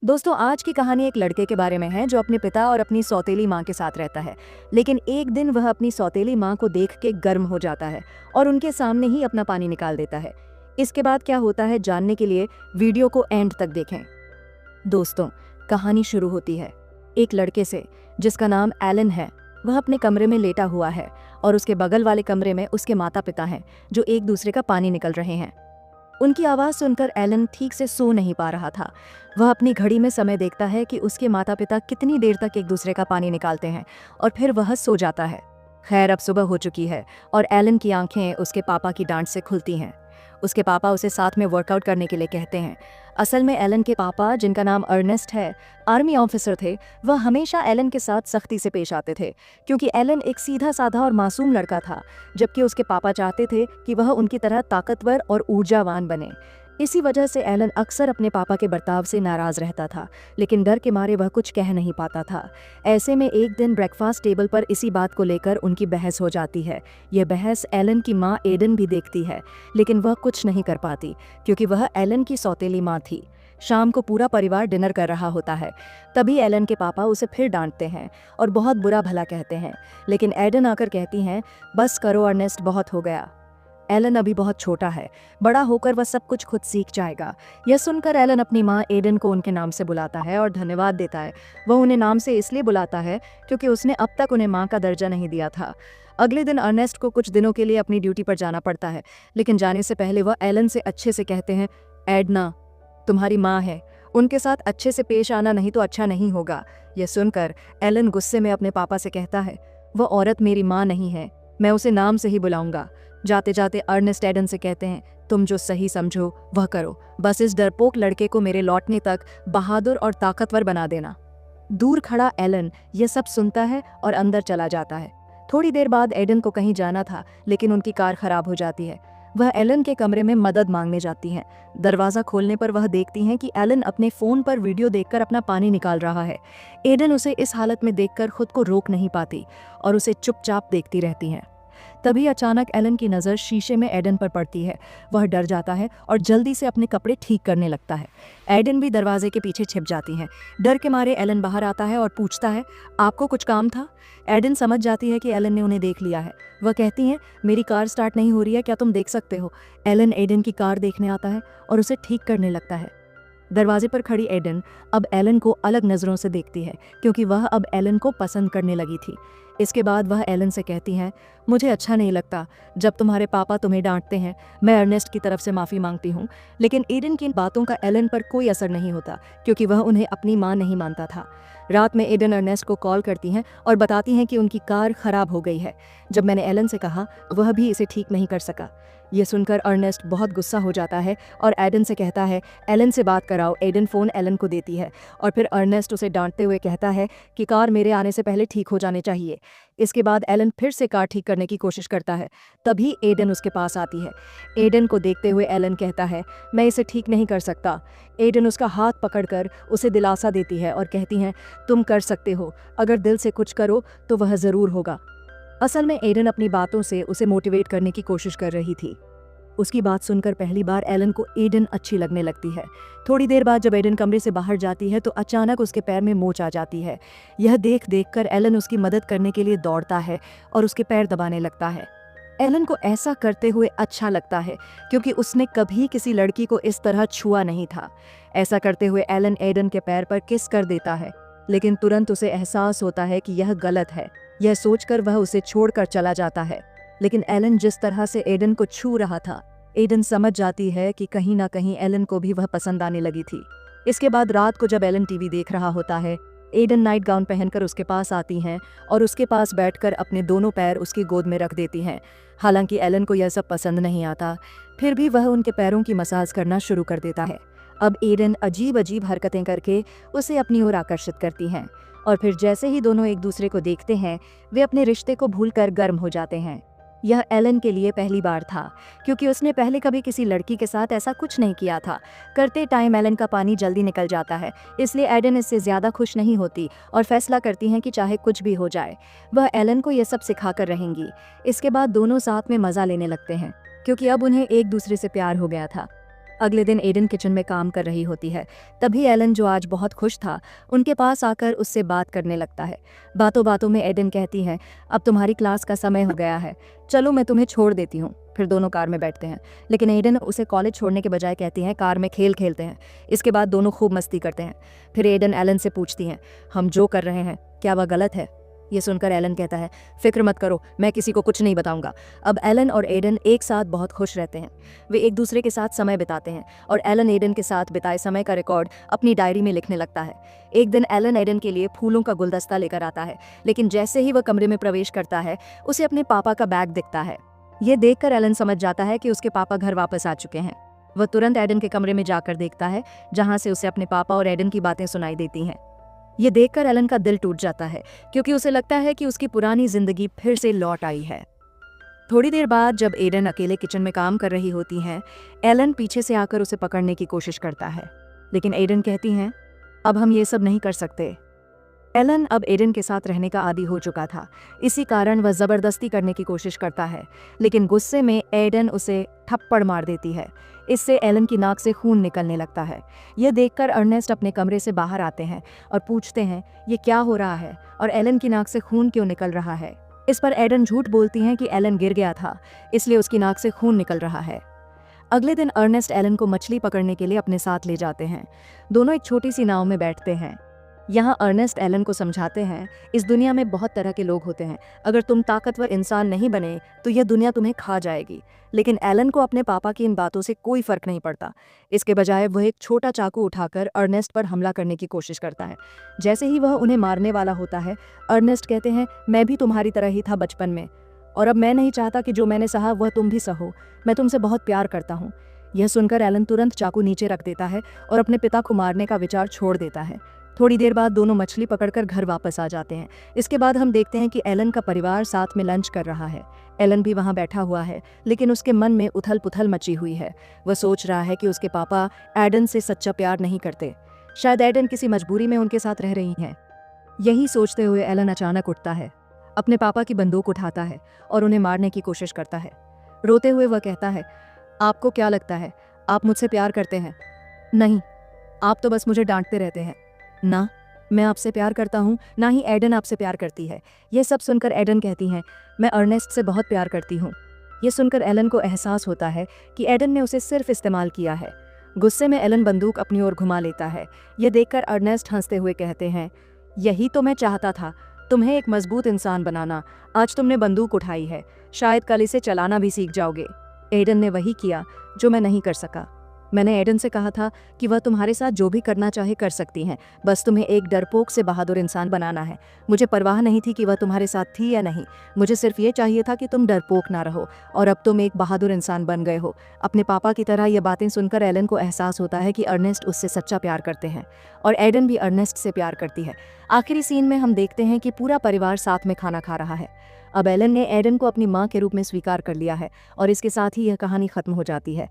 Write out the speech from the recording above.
दोस्तों, आज की कहानी एक लड़के के बारे में है जो अपने पिता और अपनी सौतेली माँ के साथ रहता है। लेकिन एक दिन वह अपनी सौतेली माँ को देख के गर्म हो जाता है और उनके सामने ही अपना पानी निकाल देता है। इसके बाद क्या होता है जानने के लिए वीडियो को एंड तक देखें। दोस्तों, कहानी शुरू होती है एक लड़के से जिसका नाम एलन है। वह अपने कमरे में लेटा हुआ है और उसके बगल वाले कमरे में उसके माता पिता हैं जो एक दूसरे का पानी निकल रहे हैं। उनकी आवाज़ सुनकर एलन ठीक से सो नहीं पा रहा था। वह अपनी घड़ी में समय देखता है कि उसके माता पिता कितनी देर तक एक दूसरे का पानी निकालते हैं और फिर वह सो जाता है। खैर, अब सुबह हो चुकी है और एलन की आंखें उसके पापा की डांट से खुलती हैं। उसके पापा उसे साथ में वर्कआउट करने के लिए कहते हैं। असल में एलन के पापा, जिनका नाम अर्नेस्ट है, आर्मी ऑफिसर थे। वह हमेशा एलन के साथ सख्ती से पेश आते थे क्योंकि एलन एक सीधा साधा और मासूम लड़का था, जबकि उसके पापा चाहते थे कि वह उनकी तरह ताकतवर और ऊर्जावान बने। इसी वजह से एलन अक्सर अपने पापा के बर्ताव से नाराज रहता था, लेकिन डर के मारे वह कुछ कह नहीं पाता था। ऐसे में एक दिन ब्रेकफास्ट टेबल पर इसी बात को लेकर उनकी बहस हो जाती है। यह बहस एलन की माँ एडन भी देखती है, लेकिन वह कुछ नहीं कर पाती क्योंकि वह एलन की सौतेली माँ थी। शाम को पूरा परिवार डिनर कर रहा होता है। तभी एलन के पापा उसे फिर डांटते हैं और बहुत बुरा भला कहते हैं, लेकिन एडन आकर कहती हैं, बस करो अर्नेस्ट, बहुत हो गया। एलन अभी बहुत छोटा है, बड़ा होकर वह सब कुछ खुद सीख जाएगा। यह सुनकर एलन अपनी माँ एडन को उनके नाम से बुलाता है और धन्यवाद देता है। वह उन्हें नाम से इसलिए बुलाता है क्योंकि उसने अब तक उन्हें माँ का दर्जा नहीं दिया था। अगले दिन अर्नेस्ट को कुछ दिनों के लिए अपनी ड्यूटी पर जाना पड़ता है, लेकिन जाने से पहले वह एलन से अच्छे से कहते हैं, एडना तुम्हारी माँ है, उनके साथ अच्छे से पेश आना, नहीं तो अच्छा नहीं होगा। यह सुनकर एलन गुस्से में अपने पापा से कहता है, वह औरत मेरी माँ नहीं है, मैं उसे नाम से ही बुलाऊंगा। जाते जाते अर्नेस्ट एडन से कहते हैं, तुम जो सही समझो वह करो, बस इस डरपोक लड़के को मेरे लौटने तक बहादुर और ताकतवर बना देना। दूर खड़ा एलन यह सब सुनता है और अंदर चला जाता है। थोड़ी देर बाद एडन को कहीं जाना था, लेकिन उनकी कार खराब हो जाती है। वह एलन के कमरे में मदद मांगने जाती हैं। दरवाज़ा खोलने पर वह देखती हैं कि एलन अपने फ़ोन पर वीडियो देखकर अपना पानी निकाल रहा है। एडन उसे इस हालत में देखकर खुद को रोक नहीं पाती और उसे चुपचाप देखती रहती हैं। तभी अचानक एलन की नज़र शीशे में एडन पर पड़ती है। वह डर जाता है और जल्दी से अपने कपड़े ठीक करने लगता है। एडन भी दरवाजे के पीछे छिप जाती हैं। डर के मारे एलन बाहर आता है और पूछता है, आपको कुछ काम था? एडन समझ जाती है कि एलन ने उन्हें देख लिया है। वह कहती हैं, मेरी कार स्टार्ट नहीं हो रही है, क्या तुम देख सकते हो? एलन एडन की कार देखने आता है और उसे ठीक करने लगता है। दरवाजे पर खड़ी एडन अब एलन को अलग नज़रों से देखती है क्योंकि वह अब एलन को पसंद करने लगी थी। इसके बाद वह एलन से कहती हैं, मुझे अच्छा नहीं लगता जब तुम्हारे पापा तुम्हें डांटते हैं। मैं अर्नेस्ट की तरफ से माफ़ी मांगती हूँ। लेकिन एडन की इन बातों का एलन पर कोई असर नहीं होता क्योंकि वह उन्हें अपनी माँ नहीं मानता था। रात में एडन अर्नेस्ट को कॉल करती हैं और बताती हैं कि उनकी कार खराब हो गई है। जब मैंने एलन से कहा, वह भी इसे ठीक नहीं कर सका। ये सुनकर अर्नेस्ट बहुत गुस्सा हो जाता है और एडन से कहता है, एलन से बात कराओ। एडन फ़ोन एलन को देती है और फिर अर्नेस्ट उसे डांटते हुए कहता है कि कार मेरे आने से पहले ठीक हो जाने चाहिए। इसके बाद एलन फिर से कार ठीक करने की कोशिश करता है। तभी एडन उसके पास आती है। एडन को देखते हुए एलन कहता है, मैं इसे ठीक नहीं कर सकता। एडन उसका हाथ पकड़कर उसे दिलासा देती है और कहती हैं, तुम कर सकते हो, अगर दिल से कुछ करो तो वह ज़रूर होगा। असल में एडन अपनी बातों से उसे मोटिवेट करने की कोशिश कर रही थी। उसकी बात सुनकर पहली बार एलन को एडन अच्छी लगने लगती है। थोड़ी देर बाद जब एडन कमरे से बाहर जाती है तो अचानक उसके पैर में मोच आ जाती है। यह देख कर एलन उसकी मदद करने के लिए दौड़ता है और उसके पैर दबाने लगता है। एलन को ऐसा करते हुए अच्छा लगता है क्योंकि उसने कभी किसी लड़की को इस तरह छुआ नहीं था। ऐसा करते हुए एलन एडन के पैर पर किस कर देता है, लेकिन तुरंत उसे एहसास होता है कि यह गलत है। यह सोचकर वह उसे छोड़कर चला जाता है। लेकिन एलन जिस तरह से एडन को छू रहा था, एडन समझ जाती है कि कहीं ना कहीं एलन को भी वह पसंद आने लगी थी। इसके बाद रात को जब एलन टीवी देख रहा होता है, एडन नाइट गाउन पहनकर उसके पास आती हैं और उसके पास बैठकर अपने दोनों पैर उसकी गोद में रख देती हैं। हालांकि एलन को यह सब पसंद नहीं आता, फिर भी वह उनके पैरों की मसाज करना शुरू कर देता है। अब एडन अजीब अजीब हरकतें करके उसे अपनी ओर आकर्षित करती हैं और फिर जैसे ही दोनों एक दूसरे को देखते हैं, वे अपने रिश्ते को भूलकर गर्म हो जाते हैं। यह एलन के लिए पहली बार था क्योंकि उसने पहले कभी किसी लड़की के साथ ऐसा कुछ नहीं किया था। करते टाइम एलन का पानी जल्दी निकल जाता है, इसलिए एडन इससे ज़्यादा खुश नहीं होती और फैसला करती हैं कि चाहे कुछ भी हो जाए, वह एलन को यह सब सिखाकर रहेंगी। इसके बाद दोनों साथ में मज़ा लेने लगते हैं क्योंकि अब उन्हें एक दूसरे से प्यार हो गया था। अगले दिन एडन किचन में काम कर रही होती है। तभी एलन, जो आज बहुत खुश था, उनके पास आकर उससे बात करने लगता है। बातों बातों में एडन कहती है, अब तुम्हारी क्लास का समय हो गया है, चलो मैं तुम्हें छोड़ देती हूँ। फिर दोनों कार में बैठते हैं, लेकिन एडन उसे कॉलेज छोड़ने के बजाय कहती है कार में खेल खेलते हैं। इसके बाद दोनों खूब मस्ती करते हैं। फिर एडन एलन से पूछती हैं, हम जो कर रहे हैं क्या वह गलत है? ये सुनकर एलन कहता है, फिक्र मत करो, मैं किसी को कुछ नहीं बताऊंगा। अब एलन और एडन एक साथ बहुत खुश रहते हैं। वे एक दूसरे के साथ समय बिताते हैं और एलन एडन के साथ बिताए समय का रिकॉर्ड अपनी डायरी में लिखने लगता है। एक दिन एलन एडन के लिए फूलों का गुलदस्ता लेकर आता है, लेकिन जैसे ही वह कमरे में प्रवेश करता है, उसे अपने पापा का बैग दिखता है। ये देखकर एलन समझ जाता है कि उसके पापा घर वापस आ चुके हैं। वह तुरंत एडन के कमरे में जाकर देखता है, जहां से उसे अपने पापा और एडन की बातें सुनाई देती हैं। ये देखकर एलन का दिल टूट जाता है, क्योंकि उसे लगता है कि उसकी पुरानी जिंदगी फिर से लौट आई है। थोड़ी देर बाद जब एडन अकेले किचन में काम कर रही होती हैं, एलन पीछे से आकर उसे पकड़ने की कोशिश करता है, लेकिन एडन कहती हैं, अब हम ये सब नहीं कर सकते। एलन अब एडन के साथ रहने का आदी हो चुका था, इसी कारण वह जबरदस्ती करने की कोशिश करता है, लेकिन गुस्से में एडन उसे थप्पड़ मार देती है। इससे एलन की नाक से खून निकलने लगता है। यह देखकर अर्नेस्ट अपने कमरे से बाहर आते हैं और पूछते हैं, ये क्या हो रहा है और एलन की नाक से खून क्यों निकल रहा है? इस पर एडन झूठ बोलती हैं कि एलन गिर गया था, इसलिए उसकी नाक से खून निकल रहा है। अगले दिन अर्नेस्ट एलन को मछली पकड़ने के लिए अपने साथ ले जाते हैं। दोनों एक छोटी सी नाव में बैठते हैं। यहाँ अर्नेस्ट एलन को समझाते हैं, इस दुनिया में बहुत तरह के लोग होते हैं, अगर तुम ताकतवर इंसान नहीं बने तो यह दुनिया तुम्हें खा जाएगी। लेकिन एलन को अपने पापा की इन बातों से कोई फर्क नहीं पड़ता। इसके बजाय वह एक छोटा चाकू उठाकर अर्नेस्ट पर हमला करने की कोशिश करता है। जैसे ही वह उन्हें मारने वाला होता है, अर्नेस्ट कहते हैं, मैं भी तुम्हारी तरह ही था बचपन में, और अब मैं नहीं चाहता कि जो मैंने सहा वह तुम भी सहो। मैं तुमसे बहुत प्यार करता हूँ। यह सुनकर एलन तुरंत चाकू नीचे रख देता है और अपने पिता को मारने का विचार छोड़ देता है। थोड़ी देर बाद दोनों मछली पकड़कर घर वापस आ जाते हैं। इसके बाद हम देखते हैं कि एलन का परिवार साथ में लंच कर रहा है। एलन भी वहां बैठा हुआ है, लेकिन उसके मन में उथल पुथल मची हुई है। वह सोच रहा है कि उसके पापा एडन से सच्चा प्यार नहीं करते, शायद एडन किसी मजबूरी में उनके साथ रह रही हैं। यही सोचते हुए एलन अचानक उठता है, अपने पापा की बंदूक उठाता है और उन्हें मारने की कोशिश करता है। रोते हुए वह कहता है, आपको क्या लगता है आप मुझसे प्यार करते हैं? नहीं, आप तो बस मुझे डांटते रहते हैं। ना, मैं आपसे प्यार करता हूँ, ना ही एडन आपसे प्यार करती है। यह सब सुनकर एडन कहती हैं, मैं अर्नेस्ट से बहुत प्यार करती हूँ। यह सुनकर एलन को एहसास होता है कि एडन ने उसे सिर्फ इस्तेमाल किया है। गुस्से में एलन बंदूक अपनी ओर घुमा लेता है। यह देखकर अर्नेस्ट हंसते हुए कहते हैं, यही तो मैं चाहता था, तुम्हें एक मजबूत इंसान बनाना। आज तुमने बंदूक उठाई है, शायद कल इसे चलाना भी सीख जाओगे। एडन ने वही किया जो मैं नहीं कर सका। मैंने एडन से कहा था कि वह तुम्हारे साथ जो भी करना चाहे कर सकती हैं, बस तुम्हें एक डरपोक से बहादुर इंसान बनाना है। मुझे परवाह नहीं थी कि वह तुम्हारे साथ थी या नहीं, मुझे सिर्फ ये चाहिए था कि तुम डरपोक ना रहो, और अब तुम एक बहादुर इंसान बन गए हो। अपने पापा की तरह ये बातें सुनकर एलन को एहसास होता है कि अर्नेस्ट उससे सच्चा प्यार करते हैं और एडन भी अर्नेस्ट से प्यार करती है। आखिरी सीन में हम देखते हैं कि पूरा परिवार साथ में खाना खा रहा है। अब एलन ने एडन को अपनी माँ के रूप में स्वीकार कर लिया है और इसके साथ ही यह कहानी खत्म हो जाती है।